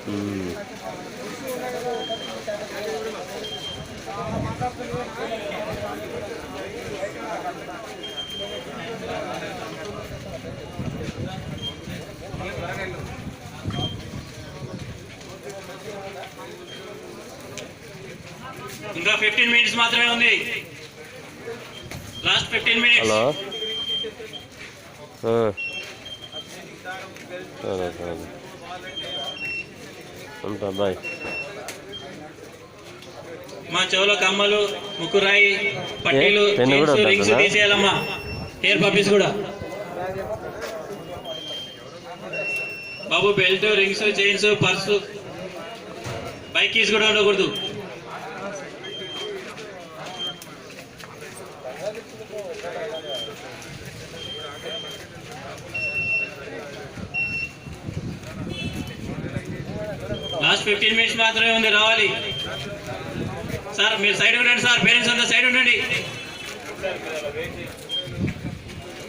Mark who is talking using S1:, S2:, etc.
S1: ఇంకా 15 మినిట్స్ మాత్రమే ఉంది. Last 15 minutes.
S2: హలో సరే సరే ఉంటా బాయ్.
S1: మా చెవులో కమ్మలు, ముక్కురాయి, పట్టీలు, రింగ్స్ తీసేయాలమ్మా. హెయిర్ పప్పీస్ కూడా బాబు. Belt, rings, chains, purse, bike keys కూడా ఉండకూడదు. లాస్ట్ 15 మినిట్స్ మాత్రమే ఉంది, రావాలి సార్. మీరు సైడ్ ఉండండి సార్, పేరెంట్స్ అంతా సైడ్ ఉండండి.